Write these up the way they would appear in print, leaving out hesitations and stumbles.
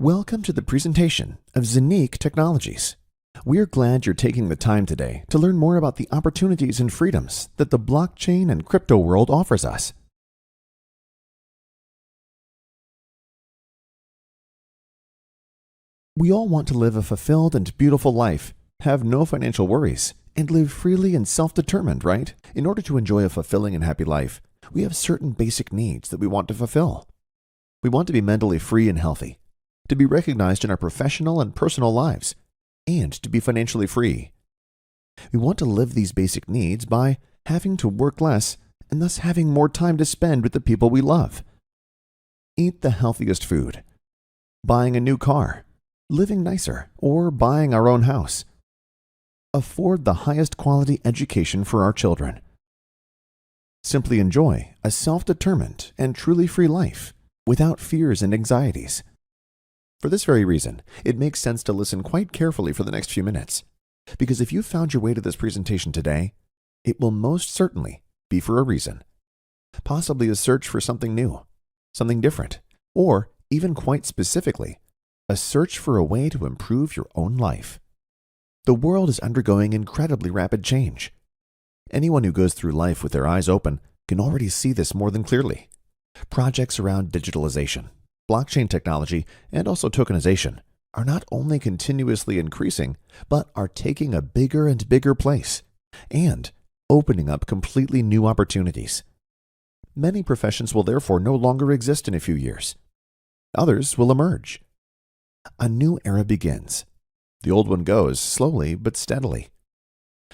Welcome to the presentation of Zeniq Technologies. We're glad you're taking the time today to learn more about the opportunities and freedoms that the blockchain and crypto world offers us. We all want to live a fulfilled and beautiful life, have no financial worries, and live freely and self-determined, right? In order to enjoy a fulfilling and happy life, we have certain basic needs that we want to fulfill. We want to be mentally free and healthy, to be recognized in our professional and personal lives, and to be financially free. We want to live these basic needs by having to work less and thus having more time to spend with the people we love. Eat the healthiest food, buying a new car, living nicer, or buying our own house. Afford the highest quality education for our children. Simply enjoy a self-determined and truly free life without fears and anxieties. For this very reason, it makes sense to listen quite carefully for the next few minutes, because if you found your way to this presentation today, it will most certainly be for a reason. Possibly a search for something new, something different, or even quite specifically, a search for a way to improve your own life. The world is undergoing incredibly rapid change. Anyone who goes through life with their eyes open can already see this more than clearly. Projects around digitalization, blockchain technology, and also tokenization are not only continuously increasing, but are taking a bigger and bigger place and opening up completely new opportunities. Many professions will therefore no longer exist in a few years. Others will emerge. A new era begins. The old one goes slowly but steadily.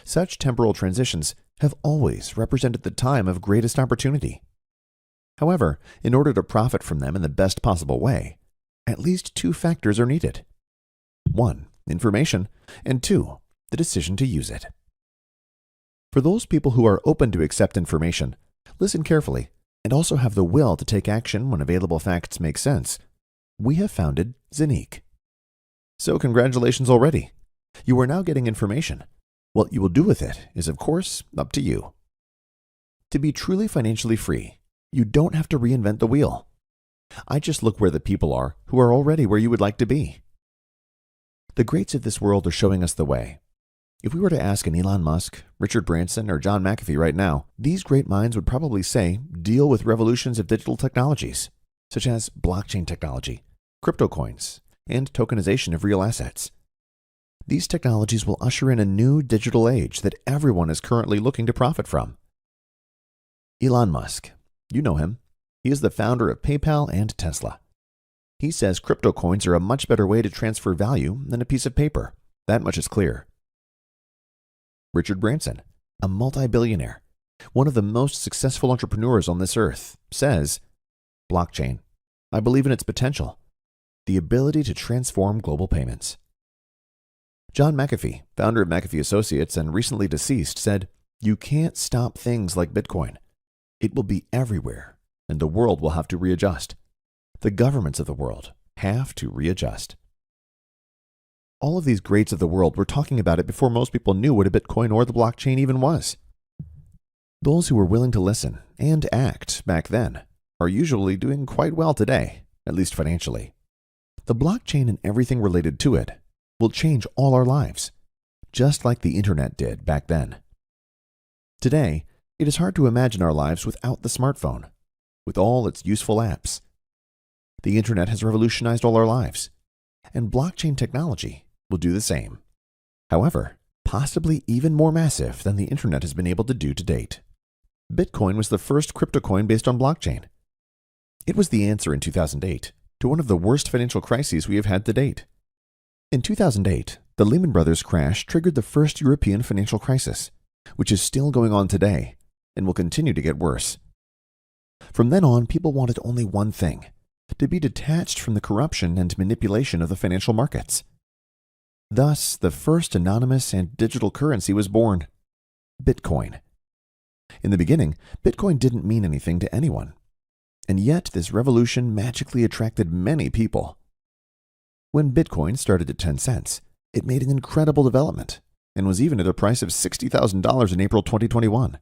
Such temporal transitions have always represented the time of greatest opportunity. However, in order to profit from them in the best possible way, at least two factors are needed. 1, information, and 2, the decision to use it. For those people who are open to accept information, listen carefully, and also have the will to take action when available facts make sense, we have founded Zeniq. So congratulations already. You are now getting information. What you will do with it is, of course, up to you. To be truly financially free, you don't have to reinvent the wheel. I just look where the people are who are already where you would like to be. The greats of this world are showing us the way. If we were to ask an Elon Musk, Richard Branson, or John McAfee right now, these great minds would probably say deal with revolutions of digital technologies, such as blockchain technology, crypto coins, and tokenization of real assets. These technologies will usher in a new digital age that everyone is currently looking to profit from. Elon Musk, you know him. He is the founder of PayPal and Tesla. He says crypto coins are a much better way to transfer value than a piece of paper. That much is clear. Richard Branson, a multi-billionaire, one of the most successful entrepreneurs on this earth, says, blockchain, I believe in its potential, the ability to transform global payments. John McAfee, founder of McAfee Associates and recently deceased, said, you can't stop things like Bitcoin. It will be everywhere, and the world will have to readjust. The governments of the world have to readjust. All of these greats of the world were talking about it before most people knew what a Bitcoin or the blockchain even was. Those who were willing to listen and act back then are usually doing quite well today, at least financially. The blockchain and everything related to it will change all our lives, just like the internet did back then. Today, it is hard to imagine our lives without the smartphone, with all its useful apps. The internet has revolutionized all our lives, and blockchain technology will do the same. However, possibly even more massive than the internet has been able to do to date. Bitcoin was the first crypto coin based on blockchain. It was the answer in 2008 to one of the worst financial crises we have had to date. In 2008, the Lehman Brothers crash triggered the first European financial crisis, which is still going on today and will continue to get worse. From then on, people wanted only one thing, to be detached from the corruption and manipulation of the financial markets. Thus, the first anonymous and digital currency was born, Bitcoin. In the beginning, Bitcoin didn't mean anything to anyone. And yet, this revolution magically attracted many people. When Bitcoin started at 10 cents, it made an incredible development and was even at a price of $60,000 in April 2021.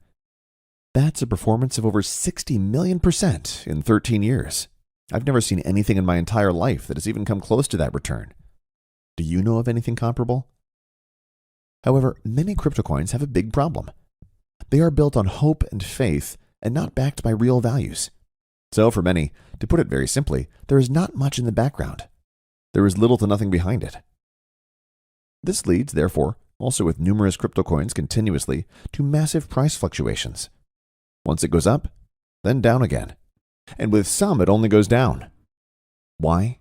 That's a performance of over 60 million% in 13 years. I've never seen anything in my entire life that has even come close to that return. Do you know of anything comparable? However, many crypto coins have a big problem. They are built on hope and faith and not backed by real values. So for many, to put it very simply, there is not much in the background. There is little to nothing behind it. This leads, therefore, also with numerous crypto coins continuously, to massive price fluctuations. Once it goes up, then down again. And with some, it only goes down. Why?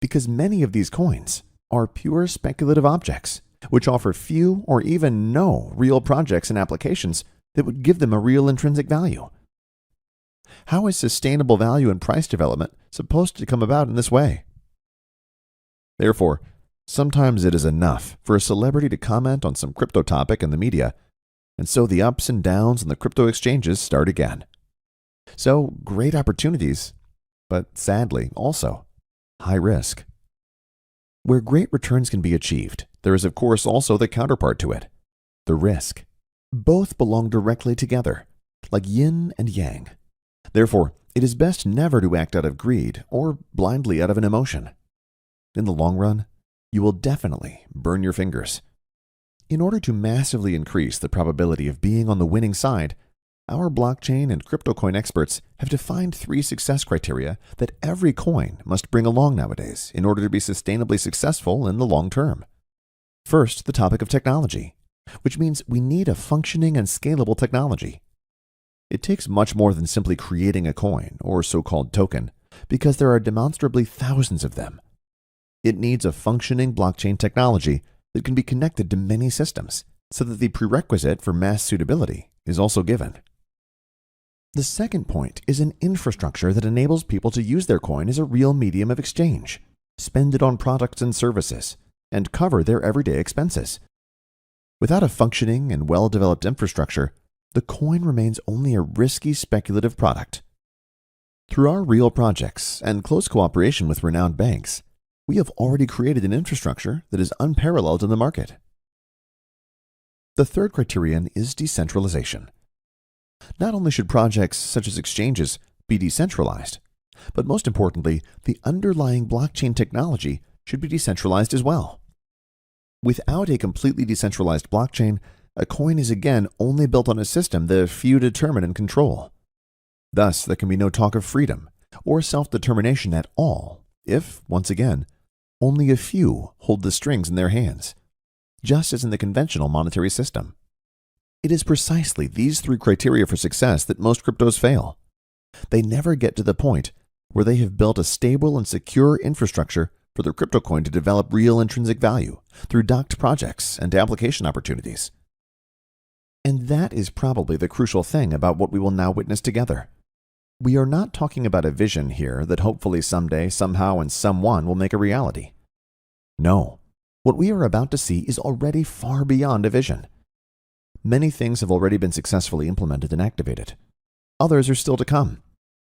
Because many of these coins are pure speculative objects, which offer few or even no real projects and applications that would give them a real intrinsic value. How is sustainable value and price development supposed to come about in this way? Therefore, sometimes it is enough for a celebrity to comment on some crypto topic in the media, and so the ups and downs in the crypto exchanges start again. So, great opportunities, but sadly also high risk. Where great returns can be achieved, there is of course also the counterpart to it, the risk. Both belong directly together, like yin and yang. Therefore, it is best never to act out of greed or blindly out of an emotion. In the long run, you will definitely burn your fingers. In order to massively increase the probability of being on the winning side, our blockchain and crypto coin experts have defined 3 success criteria that every coin must bring along nowadays in order to be sustainably successful in the long term. First, the topic of technology, which means we need a functioning and scalable technology. It takes much more than simply creating a coin or so-called token, because there are demonstrably thousands of them. It needs a functioning blockchain technology that can be connected to many systems, so that the prerequisite for mass suitability is also given. The second point is an infrastructure that enables people to use their coin as a real medium of exchange, spend it on products and services, and cover their everyday expenses. Without a functioning and well-developed infrastructure, the coin remains only a risky speculative product. Through our real projects and close cooperation with renowned banks, we have already created an infrastructure that is unparalleled in the market. The third criterion is decentralization. Not only should projects such as exchanges be decentralized, but most importantly, the underlying blockchain technology should be decentralized as well. Without a completely decentralized blockchain, a coin is again only built on a system that a few determine and control. Thus, there can be no talk of freedom or self-determination at all if, once again, only a few hold the strings in their hands, just as in the conventional monetary system. It is precisely these 3 criteria for success that most cryptos fail. They never get to the point where they have built a stable and secure infrastructure for their crypto coin to develop real intrinsic value through docked projects and application opportunities. And that is probably the crucial thing about what we will now witness together. We are not talking about a vision here that hopefully someday, somehow, and someone will make a reality. No, what we are about to see is already far beyond a vision. Many things have already been successfully implemented and activated. Others are still to come.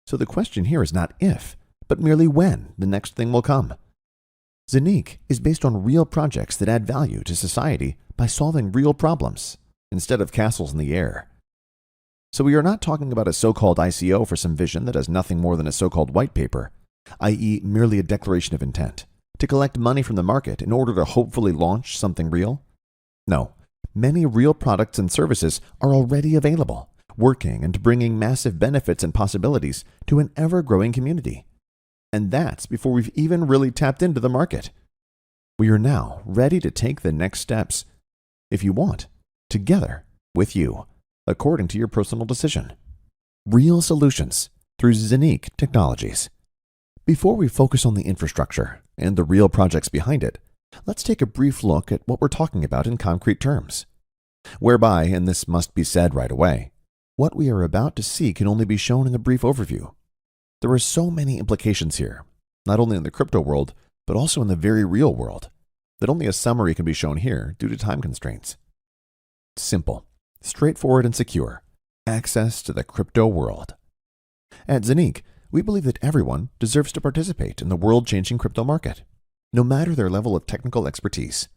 So the question here is not if, but merely when the next thing will come. Zeniq is based on real projects that add value to society by solving real problems instead of castles in the air. So we are not talking about a so-called ICO for some vision that has nothing more than a so-called white paper, i.e. merely a declaration of intent, to collect money from the market in order to hopefully launch something real. No, many real products and services are already available, working and bringing massive benefits and possibilities to an ever-growing community. And that's before we've even really tapped into the market. We are now ready to take the next steps, if you want, together with you, according to your personal decision. Real solutions through Zeniq Technologies. Before we focus on the infrastructure and the real projects behind it, let's take a brief look at what we're talking about in concrete terms. Whereby, and this must be said right away, what we are about to see can only be shown in a brief overview. There are so many implications here, not only in the crypto world, but also in the very real world, that only a summary can be shown here due to time constraints. Simple, straightforward, and secure. Access to the crypto world. At Zeniq, we believe that everyone deserves to participate in the world-changing crypto market, no matter their level of technical expertise.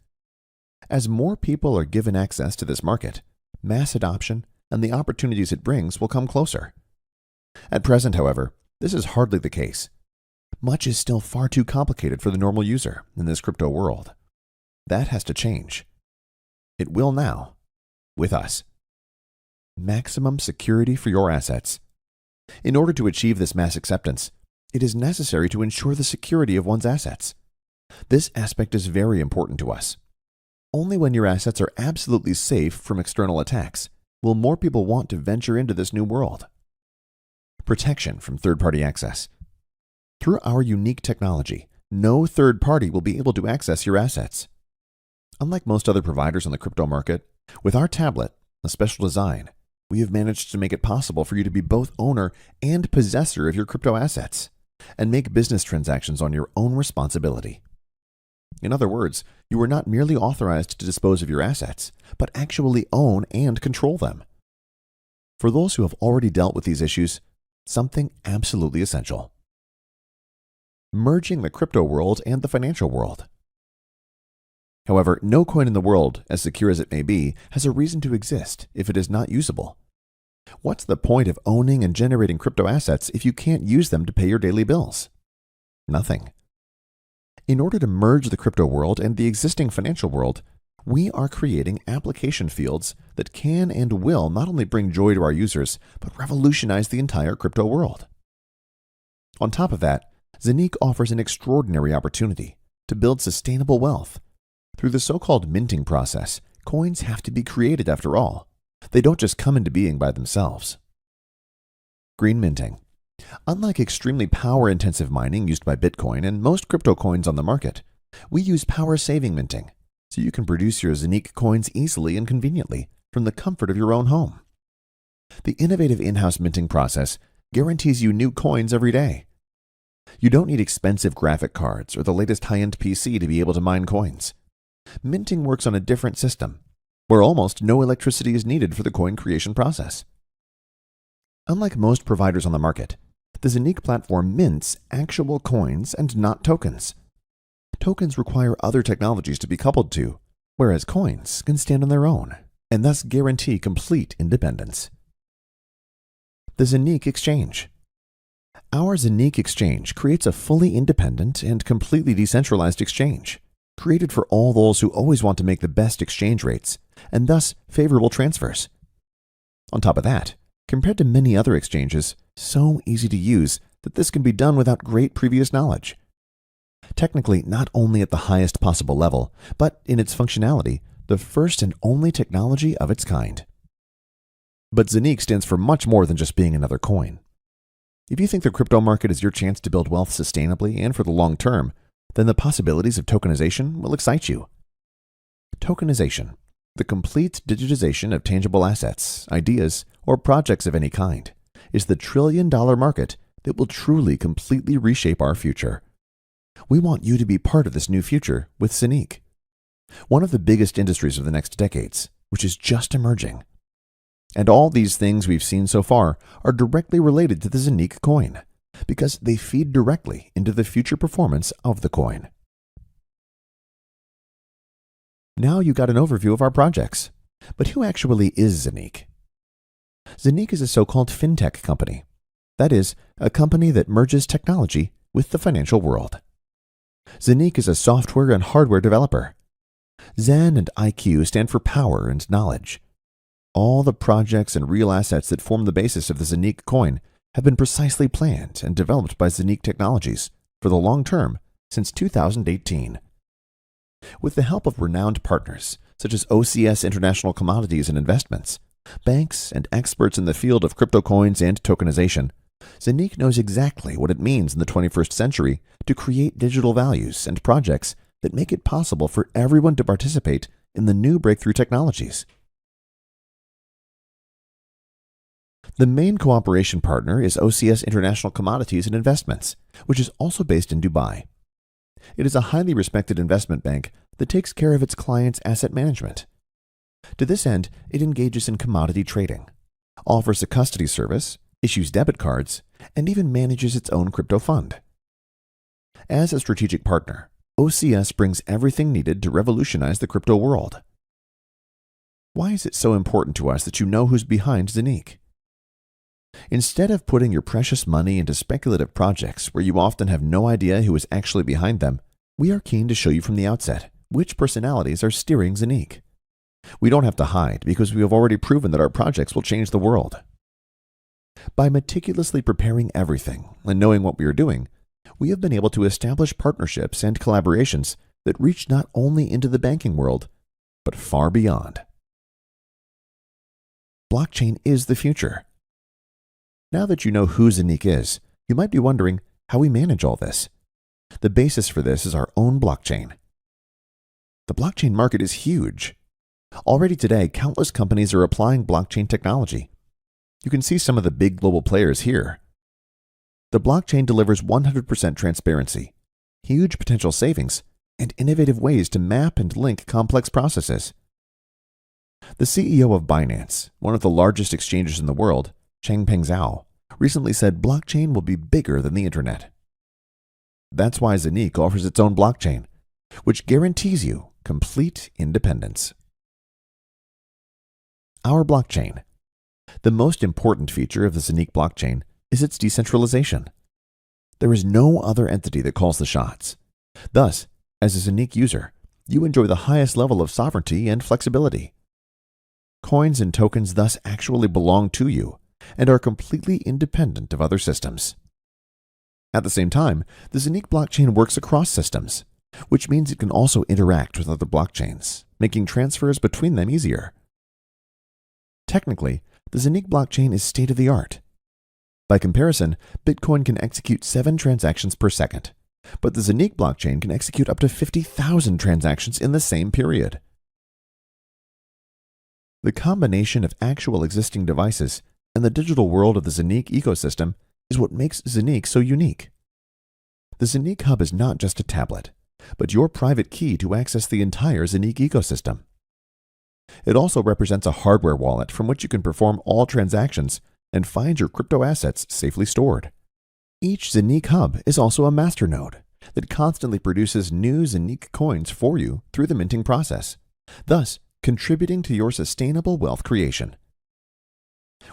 As more people are given access to this market, mass adoption and the opportunities it brings will come closer. At present, however, this is hardly the case. much is still far too complicated for the normal user in this crypto world. That has to change. It will now, with us. Maximum security for your assets. In order to achieve this mass acceptance, it is necessary to ensure the security of one's assets. This aspect is very important to us. Only when your assets are absolutely safe from external attacks will more people want to venture into this new world. Protection from third-party access. Through our unique technology, no third party will be able to access your assets. Unlike most other providers on the crypto market, with our tablet, a special design, we have managed to make it possible for you to be both owner and possessor of your crypto assets and make business transactions on your own responsibility. In other words, you are not merely authorized to dispose of your assets, but actually own and control them. For those who have already dealt with these issues, something absolutely essential. Merging the crypto world and the financial world. However, no coin in the world, as secure as it may be, has a reason to exist if it is not usable. What's the point of owning and generating crypto assets if you can't use them to pay your daily bills? Nothing. In order to merge the crypto world and the existing financial world, we are creating application fields that can and will not only bring joy to our users, but revolutionize the entire crypto world. On top of that, Zeniq offers an extraordinary opportunity to build sustainable wealth. Through the so-called minting process, coins have to be created after all. They don't just come into being by themselves. Green minting. Unlike extremely power-intensive mining used by Bitcoin and most crypto coins on the market, we use power-saving minting, so you can produce your Zeniq coins easily and conveniently from the comfort of your own home. The innovative in-house minting process guarantees you new coins every day. You don't need expensive graphic cards or the latest high-end PC to be able to mine coins. Minting works on a different system, where almost no electricity is needed for the coin creation process. Unlike most providers on the market, the Zeniq platform mints actual coins and not tokens. Tokens require other technologies to be coupled to, whereas coins can stand on their own and thus guarantee complete independence. The Zeniq Exchange. Our Zeniq Exchange creates a fully independent and completely decentralized exchange, created for all those who always want to make the best exchange rates and thus favorable transfers. On top of that, compared to many other exchanges, so easy to use that this can be done without great previous knowledge. Technically, not only at the highest possible level, but in its functionality, the first and only technology of its kind. But Zeniq stands for much more than just being another coin. If you think the crypto market is your chance to build wealth sustainably and for the long term, then the possibilities of tokenization will excite you. Tokenization, the complete digitization of tangible assets, ideas, or projects of any kind, is the trillion-dollar market that will truly completely reshape our future. We want you to be part of this new future with Zeniq, one of the biggest industries of the next decades, which is just emerging. And all these things we've seen so far are directly related to the Zeniq coin, because they feed directly into the future performance of the coin. Now you got an overview of our projects, but who actually is Zeniq? Zeniq is a so-called fintech company. That is, a company that merges technology with the financial world. Zeniq is a software and hardware developer. Zen and IQ stand for power and knowledge. All the projects and real assets that form the basis of the Zeniq coin have been precisely planned and developed by Zeniq Technologies for the long term since 2018. With the help of renowned partners such as OCS International Commodities and Investments, banks, and experts in the field of crypto coins and tokenization, Zeniq knows exactly what it means in the 21st century to create digital values and projects that make it possible for everyone to participate in the new breakthrough technologies. The main cooperation partner is OCS International Commodities and Investments, which is also based in Dubai. It is a highly respected investment bank that takes care of its clients' asset management. To this end, it engages in commodity trading, offers a custody service, issues debit cards, and even manages its own crypto fund. As a strategic partner, OCS brings everything needed to revolutionize the crypto world. Why is it so important to us that you know who's behind Zeniq? Instead of putting your precious money into speculative projects where you often have no idea who is actually behind them, we are keen to show you from the outset which personalities are steering Zeniq. We don't have to hide because we have already proven that our projects will change the world. By meticulously preparing everything and knowing what we are doing, we have been able to establish partnerships and collaborations that reach not only into the banking world, but far beyond. Blockchain is the future. Now that you know who Zeniq is, you might be wondering how we manage all this. The basis for this is our own blockchain. The blockchain market is huge. Already today, countless companies are applying blockchain technology. You can see some of the big global players here. The blockchain delivers 100% transparency, huge potential savings, and innovative ways to map and link complex processes. The CEO of Binance, one of the largest exchanges in the world, Changpeng Zhao, recently said blockchain will be bigger than the internet. That's why Zeniq offers its own blockchain, which guarantees you complete independence. Our blockchain. The most important feature of the Zeniq blockchain is its decentralization. There is no other entity that calls the shots. Thus, as a Zeniq user, you enjoy the highest level of sovereignty and flexibility. Coins and tokens thus actually belong to you and are completely independent of other systems. At the same time, the Zeniq blockchain works across systems, which means it can also interact with other blockchains, making transfers between them easier. Technically, the Zeniq blockchain is state-of-the-art. By comparison, Bitcoin can execute 7 transactions per second, but the Zeniq blockchain can execute up to 50,000 transactions in the same period. The combination of actual existing devices and the digital world of the Zeniq ecosystem is what makes Zeniq so unique. The Zeniq Hub is not just a tablet, but your private key to access the entire Zeniq ecosystem. It also represents a hardware wallet from which you can perform all transactions and find your crypto assets safely stored. Each Zeniq Hub is also a masternode that constantly produces new Zeniq coins for you through the minting process, thus contributing to your sustainable wealth creation.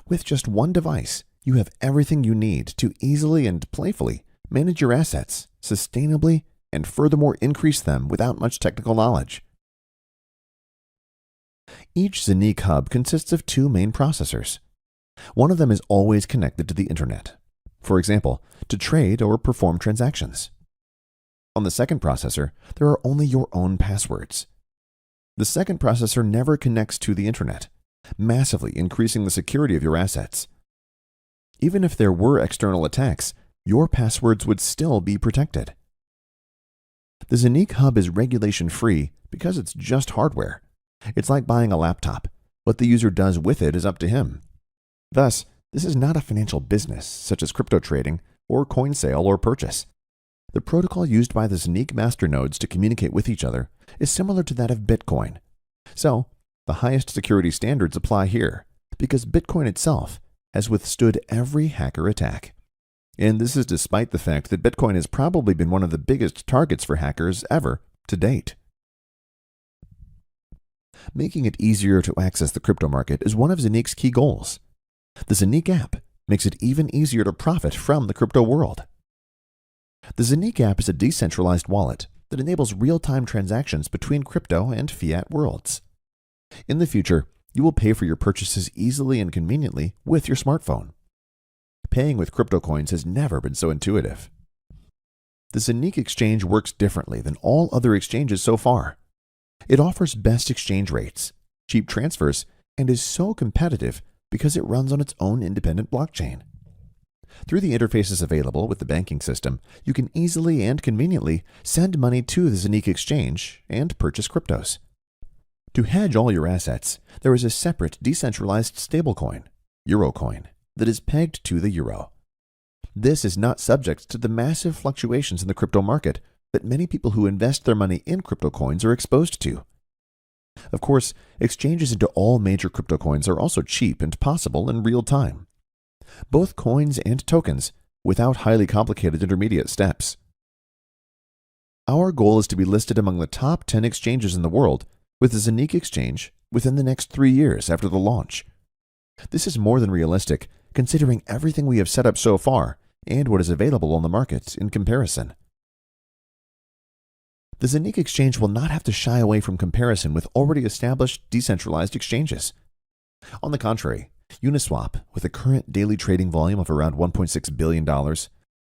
With just one device, you have everything you need to easily and playfully manage your assets sustainably and furthermore increase them without much technical knowledge. Each Zeniq Hub consists of 2 main processors. One of them is always connected to the internet, for example, to trade or perform transactions. On the second processor, there are only your own passwords. The second processor never connects to the internet, massively increasing the security of your assets. Even if there were external attacks, your passwords would still be protected. The Zeniq Hub is regulation-free because it's just hardware. It's like buying a laptop. What the user does with it is up to him. Thus, this is not a financial business, such as crypto trading or coin sale or purchase. The protocol used by the Zeniq masternodes to communicate with each other is similar to that of Bitcoin. So, the highest security standards apply here, because Bitcoin itself has withstood every hacker attack. And this is despite the fact that Bitcoin has probably been one of the biggest targets for hackers ever to date. Making it easier to access the crypto market is one of Zeniq's key goals. The Zeniq app makes it even easier to profit from the crypto world. The Zeniq app is a decentralized wallet that enables real-time transactions between crypto and fiat worlds. In the future, you will pay for your purchases easily and conveniently with your smartphone. Paying with crypto coins has never been so intuitive. The Zeniq exchange works differently than all other exchanges so far. It offers best exchange rates, cheap transfers, and is so competitive because it runs on its own independent blockchain. Through the interfaces available with the banking system, you can easily and conveniently send money to the Zeniq exchange and purchase cryptos. To hedge all your assets, there is a separate decentralized stablecoin, Eurocoin, that is pegged to the euro. This is not subject to the massive fluctuations in the crypto market that many people who invest their money in crypto coins are exposed to. Of course, exchanges into all major crypto coins are also cheap and possible in real time. Both coins and tokens, without highly complicated intermediate steps. Our goal is to be listed among the top 10 exchanges in the world with the Zeniq exchange within the next 3 years after the launch. This is more than realistic considering everything we have set up so far and what is available on the market in comparison. The Zeniq exchange will not have to shy away from comparison with already established decentralized exchanges. On the contrary, Uniswap, with a current daily trading volume of around $1.6 billion,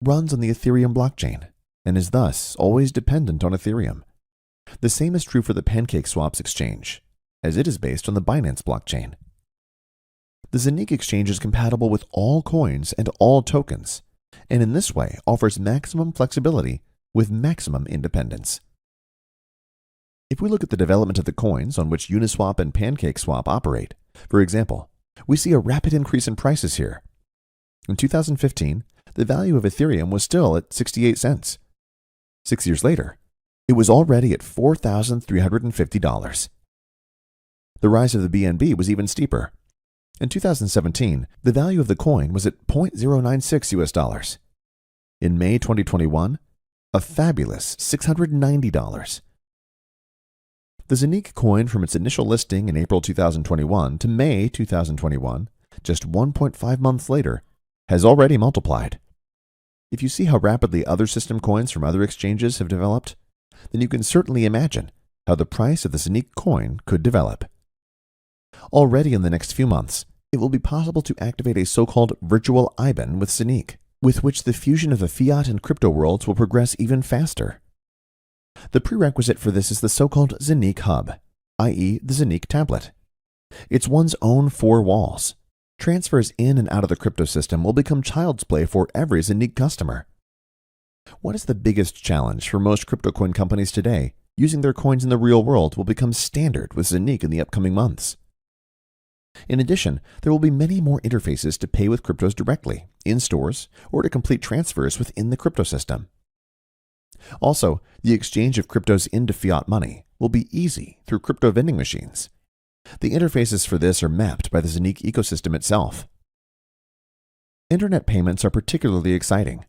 runs on the Ethereum blockchain and is thus always dependent on Ethereum. The same is true for the PancakeSwap's exchange, as it is based on the Binance blockchain. The Zeniq exchange is compatible with all coins and all tokens, and in this way offers maximum flexibility with maximum independence. If we look at the development of the coins on which Uniswap and PancakeSwap operate, for example, we see a rapid increase in prices here. In 2015, the value of Ethereum was still at 68 cents. 6 years later, it was already at $4,350. The rise of the BNB was even steeper. In 2017, the value of the coin was at $0.096. In May 2021, a fabulous $690. The Zeniq coin, from its initial listing in April 2021 to May 2021, just 1.5 months later, has already multiplied. If you see how rapidly other system coins from other exchanges have developed, then you can certainly imagine how the price of the Zeniq coin could develop. Already in the next few months, it will be possible to activate a so-called virtual IBAN with Zeniq, with which the fusion of the fiat and crypto worlds will progress even faster. The prerequisite for this is the so-called Zeniq Hub, i.e. the Zeniq tablet. It's one's own four walls. Transfers in and out of the crypto system will become child's play for every Zeniq customer. What is the biggest challenge for most crypto coin companies today? Using their coins in the real world will become standard with Zeniq in the upcoming months. In addition, there will be many more interfaces to pay with cryptos directly, in stores, or to complete transfers within the crypto system. Also, the exchange of cryptos into fiat money will be easy through crypto vending machines. The interfaces for this are mapped by the Zeniq ecosystem itself. Internet payments are particularly exciting.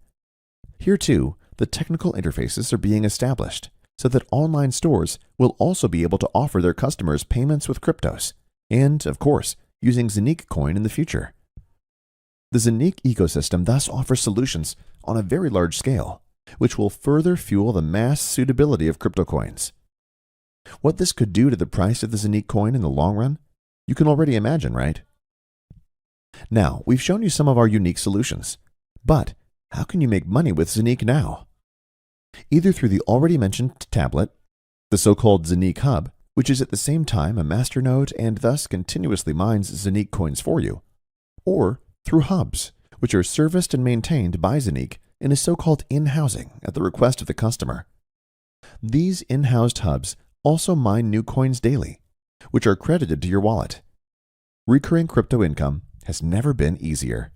Here too, the technical interfaces are being established so that online stores will also be able to offer their customers payments with cryptos, and, of course, using Zeniq coin in the future. The Zeniq ecosystem thus offers solutions on a very large scale, which will further fuel the mass suitability of crypto coins. What this could do to the price of the Zeniq coin in the long run, you can already imagine, right? Now, we've shown you some of our unique solutions, but how can you make money with Zeniq now? Either through the already mentioned tablet, the so-called Zeniq Hub, which is at the same time a masternode and thus continuously mines Zeniq coins for you, or through hubs, which are serviced and maintained by Zeniq in a so-called in-housing at the request of the customer. These in-housed hubs also mine new coins daily, which are credited to your wallet. Recurring crypto income has never been easier.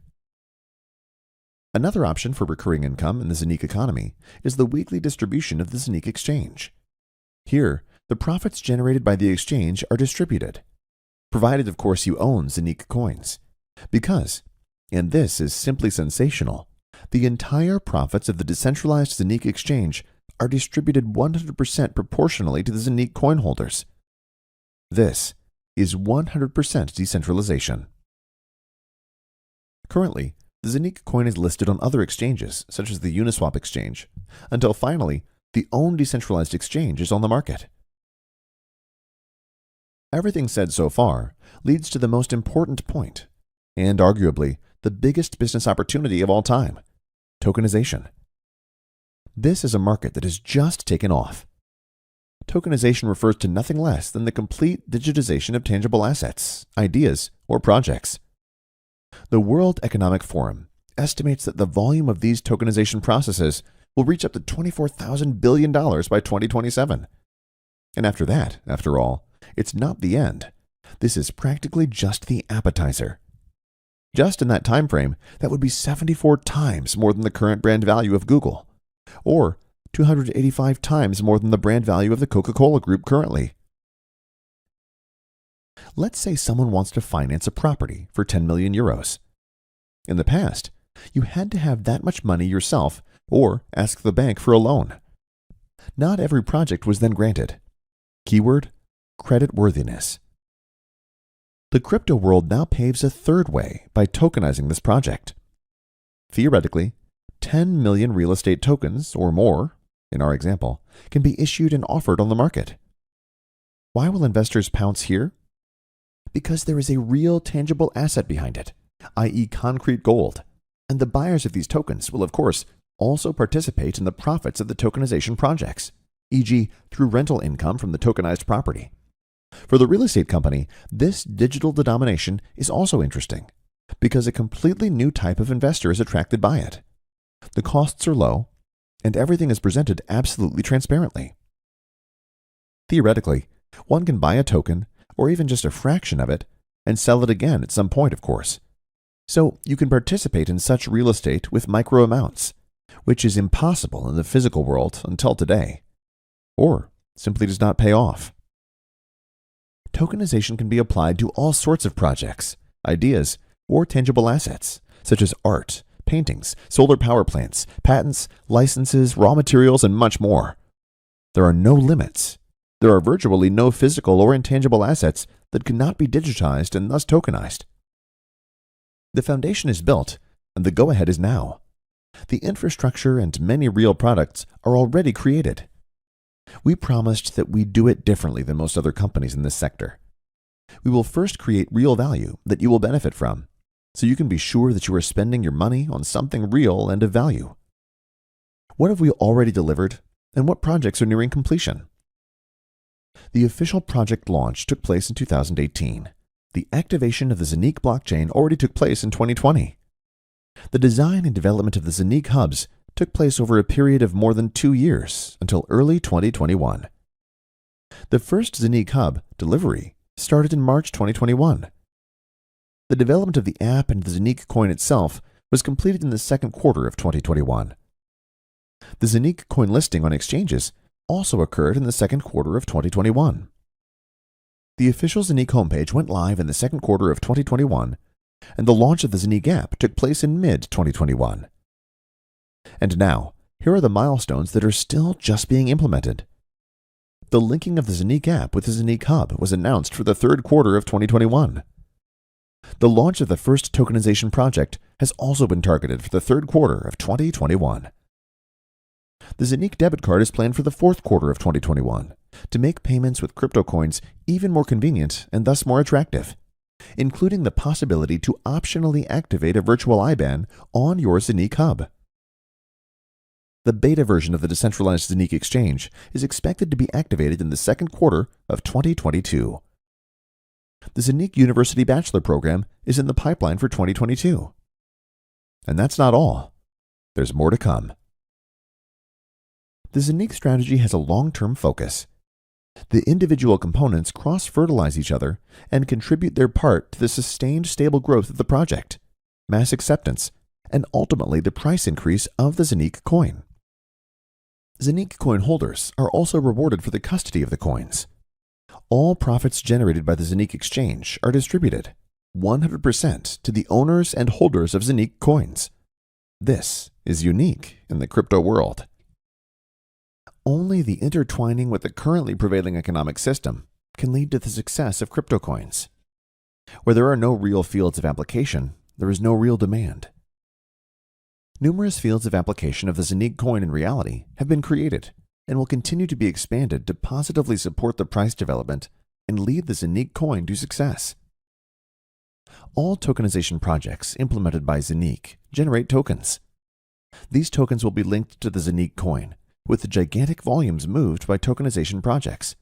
Another option for recurring income in the Zeniq economy is the weekly distribution of the Zeniq exchange. Here, the profits generated by the exchange are distributed, provided of course you own Zeniq coins, because, and this is simply sensational, the entire profits of the decentralized Zeniq exchange are distributed 100% proportionally to the Zeniq coin holders. This is 100% decentralization. Currently, the Zeniq coin is listed on other exchanges, such as the Uniswap exchange, until finally, the own decentralized exchange is on the market. Everything said so far leads to the most important point, and arguably the biggest business opportunity of all time: tokenization. This is a market that has just taken off. Tokenization refers to nothing less than the complete digitization of tangible assets, ideas, or projects. The World Economic Forum estimates that the volume of these tokenization processes will reach up to $24,000 billion by 2027. And after that, after all, it's not the end. This is practically just the appetizer. Just in that time frame, that would be 74 times more than the current brand value of Google, or 285 times more than the brand value of the Coca-Cola Group currently. Let's say someone wants to finance a property for 10 million euros. In the past, you had to have that much money yourself or ask the bank for a loan. Not every project was then granted. Keyword: creditworthiness. The crypto world now paves a third way by tokenizing this project. Theoretically, 10 million real estate tokens or more, in our example, can be issued and offered on the market. Why will investors pounce here? Because there is a real tangible asset behind it, i.e. concrete gold, and the buyers of these tokens will, of course, also participate in the profits of the tokenization projects, e.g. through rental income from the tokenized property. For the real estate company, this digital denomination is also interesting because a completely new type of investor is attracted by it. The costs are low, and everything is presented absolutely transparently. Theoretically, one can buy a token, or even just a fraction of it, and sell it again at some point, of course. So you can participate in such real estate with micro amounts, which is impossible in the physical world until today, or simply does not pay off. Tokenization can be applied to all sorts of projects, ideas, or tangible assets, such as art, paintings, solar power plants, patents, licenses, raw materials, and much more. There are no limits. There are virtually no physical or intangible assets that cannot be digitized and thus tokenized. The foundation is built, and the go-ahead is now. The infrastructure and many real products are already created. We promised that we'd do it differently than most other companies in this sector. We will first create real value that you will benefit from, so you can be sure that you are spending your money on something real and of value. What have we already delivered, and what projects are nearing completion? The official project launch took place in 2018. The activation of the Zeniq blockchain already took place in 2020. The design and development of the Zeniq hubs took place over a period of more than 2 years until early 2021. The first Zeniq hub, Delivery, started in March 2021. The development of the app and the Zeniq coin itself was completed in the second quarter of 2021. The Zeniq coin listing on exchanges also occurred in the second quarter of 2021. The official Zeniq homepage went live in the second quarter of 2021, and the launch of the Zeniq app took place in mid-2021. And now, here are the milestones that are still just being implemented. The linking of the Zeniq app with the Zeniq hub was announced for the third quarter of 2021. The launch of the first tokenization project has also been targeted for the third quarter of 2021. The Zeniq debit card is planned for the fourth quarter of 2021 to make payments with crypto coins even more convenient and thus more attractive, including the possibility to optionally activate a virtual IBAN on your Zeniq hub. The beta version of the decentralized Zeniq exchange is expected to be activated in the second quarter of 2022. The Zeniq University Bachelor Program is in the pipeline for 2022. And that's not all. There's more to come. The Zeniq strategy has a long-term focus. The individual components cross-fertilize each other and contribute their part to the sustained stable growth of the project, mass acceptance, and ultimately the price increase of the Zeniq coin. Zeniq coin holders are also rewarded for the custody of the coins. All profits generated by the Zeniq exchange are distributed 100% to the owners and holders of Zeniq coins. This is unique in the crypto world. Only the intertwining with the currently prevailing economic system can lead to the success of crypto coins. Where there are no real fields of application, there is no real demand. Numerous fields of application of the Zeniq coin in reality have been created and will continue to be expanded to positively support the price development and lead the Zeniq coin to success. All tokenization projects implemented by Zeniq generate tokens. These tokens will be linked to the Zeniq coin, with the gigantic volumes moved by tokenization projects.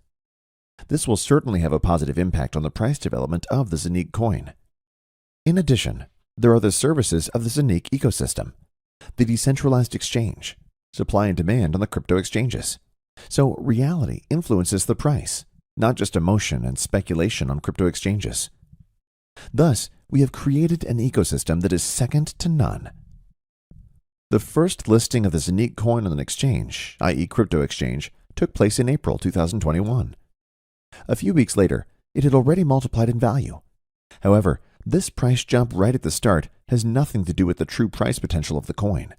This will certainly have a positive impact on the price development of the Zeniq coin. In addition, there are the services of the Zeniq ecosystem, the decentralized exchange, supply and demand on the crypto exchanges. So reality influences the price, not just emotion and speculation on crypto exchanges. Thus, we have created an ecosystem that is second to none. The first listing of the Zeniq coin on an exchange, i.e. crypto exchange, took place in April 2021. A few weeks later, it had already multiplied in value. However, this price jump right at the start has nothing to do with the true price potential of the coin.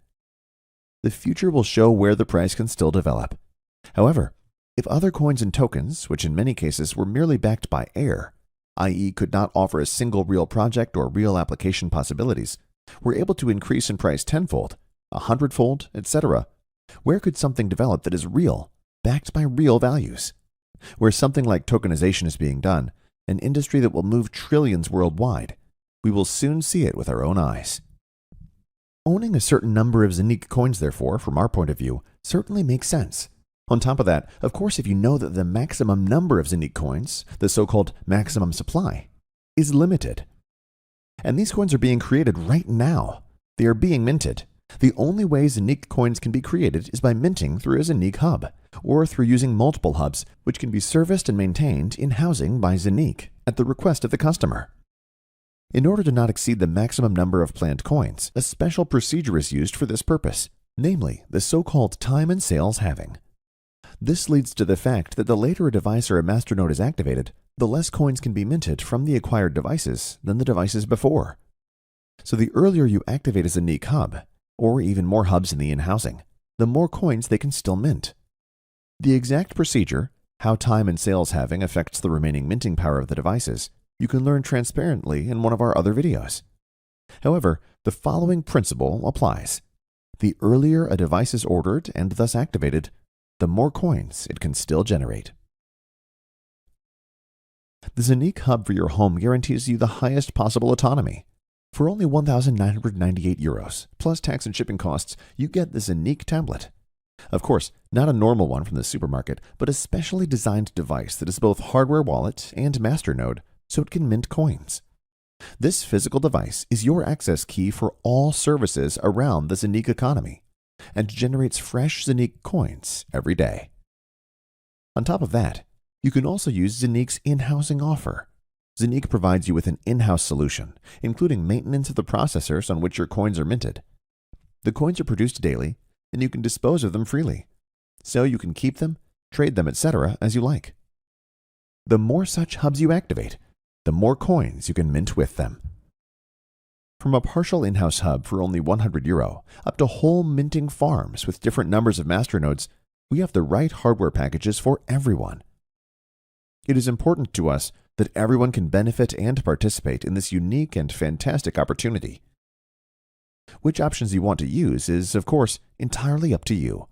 The future will show where the price can still develop. However, if other coins and tokens, which in many cases were merely backed by air, i.e. could not offer a single real project or real application possibilities, were able to increase in price tenfold, 100-fold, etc. Where could something develop that is real, backed by real values? Where something like tokenization is being done, an industry that will move trillions worldwide, we will soon see it with our own eyes. Owning a certain number of Zeniq coins, therefore, from our point of view, certainly makes sense. On top of that, of course, if you know that the maximum number of Zeniq coins, the so-called maximum supply, is limited. And these coins are being created right now. They are being minted. The only way Zeniq coins can be created is by minting through a Zeniq hub, or through using multiple hubs, which can be serviced and maintained in housing by Zeniq at the request of the customer. In order to not exceed the maximum number of planned coins, a special procedure is used for this purpose, namely the so-called time and sales halving. This leads to the fact that the later a device or a masternode is activated, the less coins can be minted from the acquired devices than the devices before. So the earlier you activate a Zeniq hub, or even more hubs in the in-housing, the more coins they can still mint. The exact procedure, how time and sales halving affects the remaining minting power of the devices, you can learn transparently in one of our other videos. However, the following principle applies. The earlier a device is ordered and thus activated, the more coins it can still generate. The Zeniq hub for your home guarantees you the highest possible autonomy. For only €1,998, plus tax and shipping costs, you get the Zeniq tablet. Of course, not a normal one from the supermarket, but a specially designed device that is both hardware wallet and masternode, so it can mint coins. This physical device is your access key for all services around the Zeniq economy, and generates fresh Zeniq coins every day. On top of that, you can also use Zeniq's in-housing offer. Zeniq provides you with an in-house solution, including maintenance of the processors on which your coins are minted. The coins are produced daily, and you can dispose of them freely, so you can keep them, trade them, etc. as you like. The more such hubs you activate, the more coins you can mint with them. From a partial in-house hub for only €100 up to whole minting farms with different numbers of masternodes, we have the right hardware packages for everyone. It is important to us that everyone can benefit and participate in this unique and fantastic opportunity. Which options you want to use is, of course, entirely up to you.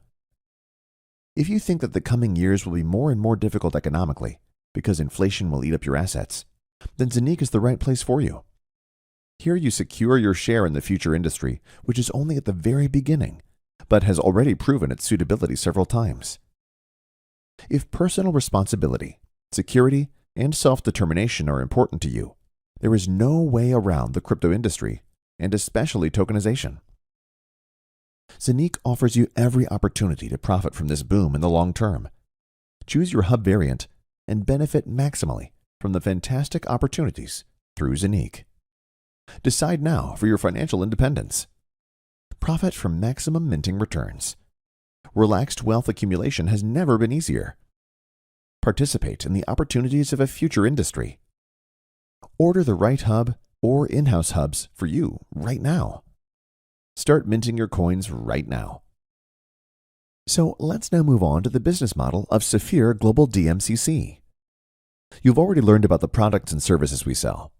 If you think that the coming years will be more and more difficult economically, because inflation will eat up your assets, then Zeniq is the right place for you. Here you secure your share in the future industry, which is only at the very beginning, but has already proven its suitability several times. If personal responsibility, security, and self-determination are important to you, there is no way around the crypto industry, and especially tokenization. Zeniq offers you every opportunity to profit from this boom in the long term. Choose your hub variant and benefit maximally from the fantastic opportunities through Zeniq. Decide now for your financial independence. Profit from maximum minting returns. Relaxed wealth accumulation has never been easier. Participate in the opportunities of a future industry. Order the right hub or in-house hubs for you right now. Start minting your coins right now. So let's now move on to the business model of Safir Global DMCC. You've already learned about the products and services we sell.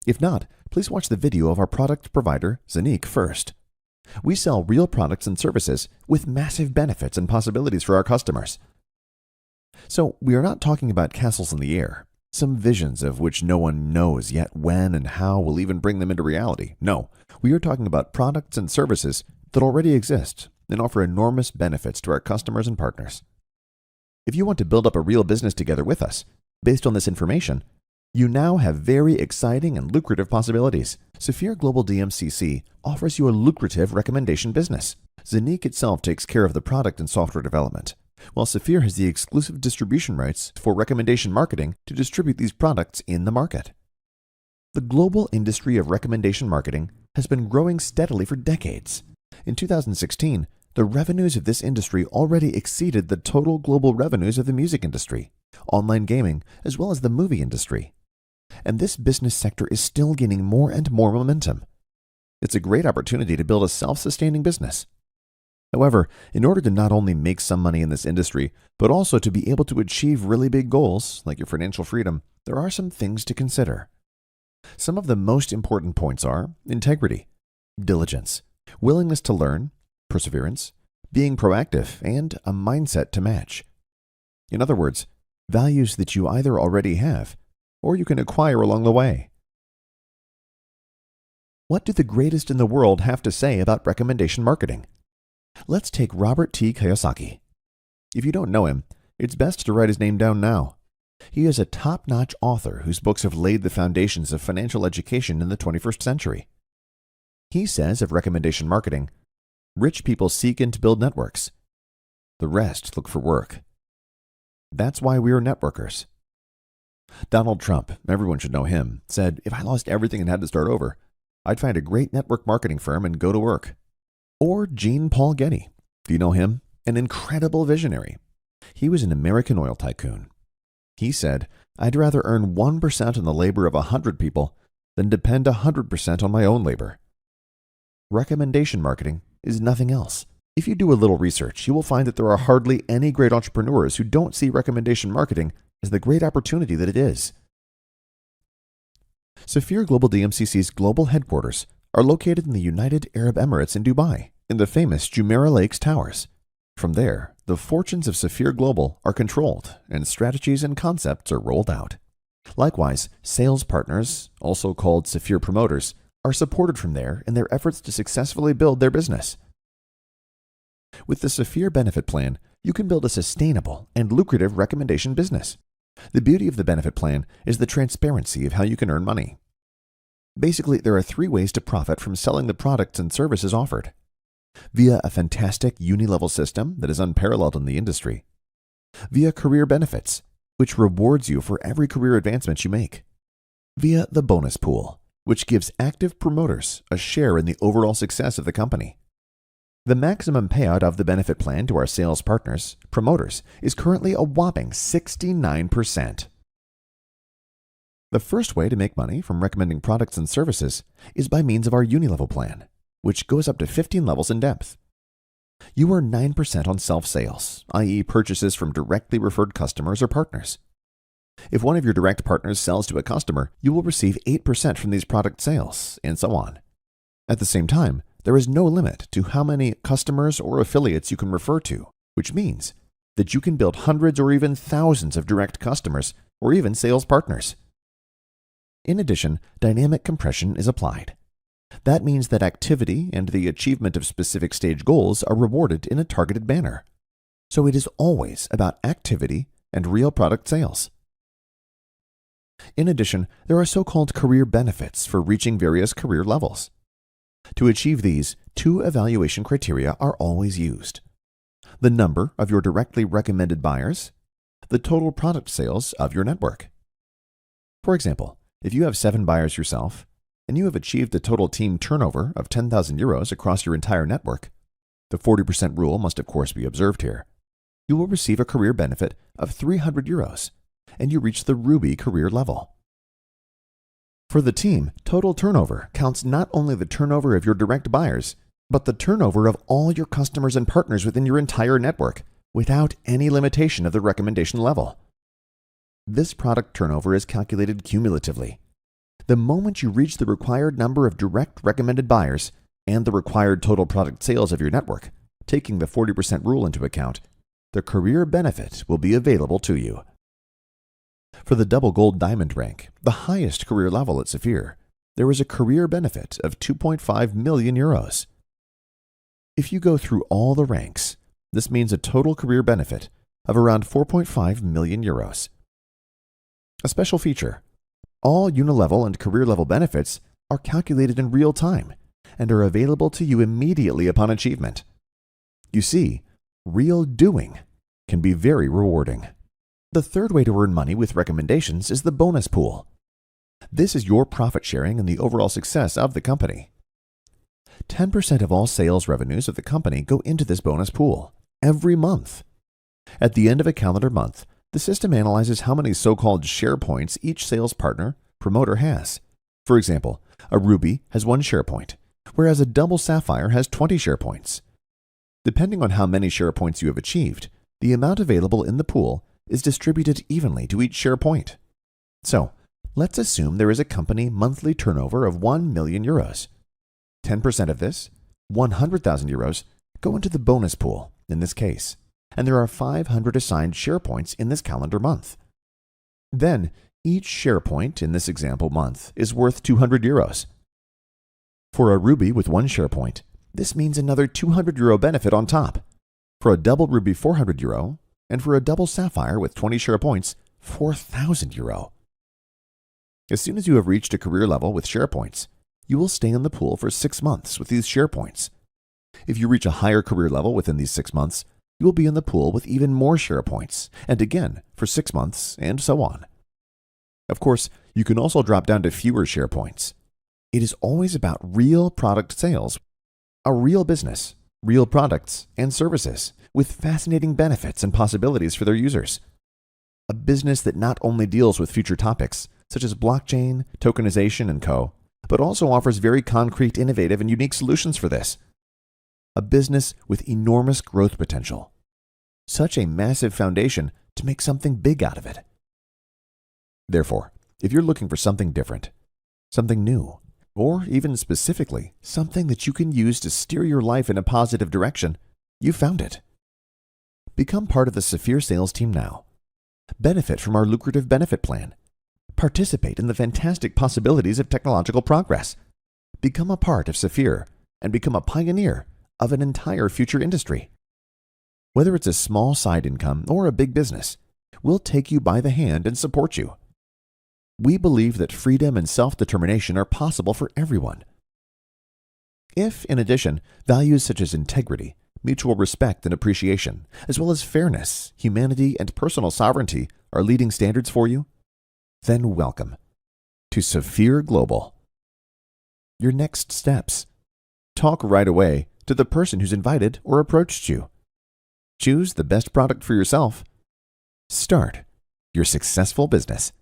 If not, please watch the video of our product provider, Zeniq, first. We sell real products and services with massive benefits and possibilities for our customers. So we are not talking about castles in the air, some visions of which no one knows yet when and how we'll even bring them into reality. No, we are talking about products and services that already exist and offer enormous benefits to our customers and partners. If you want to build up a real business together with us, based on this information, you now have very exciting and lucrative possibilities. Safir Global DMCC offers you a lucrative recommendation business. Zeniq itself takes care of the product and software development, while Safir has the exclusive distribution rights for recommendation marketing to distribute these products in the market. The global industry of recommendation marketing has been growing steadily for decades. In 2016, the revenues of this industry already exceeded the total global revenues of the music industry, online gaming, as well as the movie industry. And this business sector is still gaining more and more momentum. It's a great opportunity to build a self-sustaining business. However, in order to not only make some money in this industry, but also to be able to achieve really big goals, like your financial freedom, there are some things to consider. Some of the most important points are integrity, diligence, willingness to learn, perseverance, being proactive, and a mindset to match. In other words, values that you either already have or you can acquire along the way. What do the greatest in the world have to say about recommendation marketing? Let's take Robert T. Kiyosaki. If you don't know him, it's best to write his name down now. He is a top-notch author whose books have laid the foundations of financial education in the 21st century. He says of recommendation marketing, "Rich people seek and build networks. The rest look for work. That's why we are networkers." Donald Trump, everyone should know him, said, "If I lost everything and had to start over, I'd find a great network marketing firm and go to work." Or Jean Paul Getty. Do you know him? An incredible visionary. He was an American oil tycoon. He said, "I'd rather earn 1% on the labor of 100 people than depend 100% on my own labor." Recommendation marketing is nothing else. If you do a little research, you will find that there are hardly any great entrepreneurs who don't see recommendation marketing as the great opportunity that it is. Safir Global DMCC's global headquarters are located in the United Arab Emirates in Dubai, in the famous Jumeirah Lakes Towers. From there, the fortunes of Safir Global are controlled and strategies and concepts are rolled out. Likewise, sales partners, also called Safir promoters, are supported from there in their efforts to successfully build their business. With the Safir benefit plan, you can build a sustainable and lucrative recommendation business. The beauty of the benefit plan is the transparency of how you can earn money. Basically, there are 3 ways to profit from selling the products and services offered: via a fantastic uni-level system that is unparalleled in the industry, via career benefits, which rewards you for every career advancement you make, via the bonus pool, which gives active promoters a share in the overall success of the company. The maximum payout of the benefit plan to our sales partners, promoters, is currently a whopping 69%. The first way to make money from recommending products and services is by means of our uni-level plan, which goes up to 15 levels in depth. You earn 9% on self-sales, i.e. purchases from directly referred customers or partners. If one of your direct partners sells to a customer, you will receive 8% from these product sales, and so on. At the same time, there is no limit to how many customers or affiliates you can refer to, which means that you can build hundreds or even thousands of direct customers or even sales partners. In addition, dynamic compression is applied. That means that activity and the achievement of specific stage goals are rewarded in a targeted manner. So it is always about activity and real product sales. In addition, there are so-called career benefits for reaching various career levels. To achieve these, 2 evaluation criteria are always used: the number of your directly recommended buyers, the total product sales of your network. For example, if you have 7 buyers yourself, and you have achieved a total team turnover of 10,000 euros across your entire network, the 40% rule must of course be observed here, you will receive a career benefit of 300 euros, and you reach the Ruby career level. For the team, total turnover counts not only the turnover of your direct buyers, but the turnover of all your customers and partners within your entire network, without any limitation of the recommendation level. This product turnover is calculated cumulatively. The moment you reach the required number of direct recommended buyers and the required total product sales of your network, taking the 40% rule into account, the career benefit will be available to you. For the double gold diamond rank, the highest career level at Safir, there is a career benefit of 2.5 million euros. If you go through all the ranks, this means a total career benefit of around 4.5 million euros. A special feature: all uni-level and career level benefits are calculated in real time and are available to you immediately upon achievement. You see, real doing can be very rewarding. The third way to earn money with recommendations is the bonus pool. This is your profit sharing in the overall success of the company. 10% of all sales revenues of the company go into this bonus pool every month. At the end of a calendar month, the system analyzes how many so-called share points each sales partner, promoter has. For example, a Ruby has 1 share point, whereas a double Sapphire has 20 share points. Depending on how many share points you have achieved, the amount available in the pool is distributed evenly to each share point. So, let's assume there is a company monthly turnover of 1 million euros. 10% of this, 100,000 euros, go into the bonus pool in this case, and there are 500 assigned share points in this calendar month. Then, each share point in this example month is worth 200 euros. For a ruby with 1 share point, this means another 200 euro benefit on top. For a double ruby, 400 euro, and for a double sapphire with 20 share points, 4,000 euro. As soon as you have reached a career level with share points, you will stay in the pool for 6 months with these share points. If you reach a higher career level within these 6 months, you will be in the pool with even more share points, and again for 6 months, and so on. Of course, you can also drop down to fewer share points. It is always about real product sales, a real business, real products and services with fascinating benefits and possibilities for their users. A business that not only deals with future topics, such as blockchain, tokenization, and co., but also offers very concrete, innovative, and unique solutions for this. A business with enormous growth potential. Such a massive foundation to make something big out of it. Therefore, if you're looking for something different, something new, or even specifically something that you can use to steer your life in a positive direction, you found it. Become part of the Safir sales team now. Benefit from our lucrative benefit plan. Participate in the fantastic possibilities of technological progress. Become a part of Safir and become a pioneer of an entire future industry. Whether it's a small side income or a big business, we'll take you by the hand and support you. We believe that freedom and self-determination are possible for everyone. If, in addition, values such as integrity, mutual respect and appreciation, as well as fairness, humanity, and personal sovereignty are leading standards for you, then welcome to Safir Global. Your next steps. Talk right away to the person who's invited or approached you. Choose the best product for yourself. Start your successful business.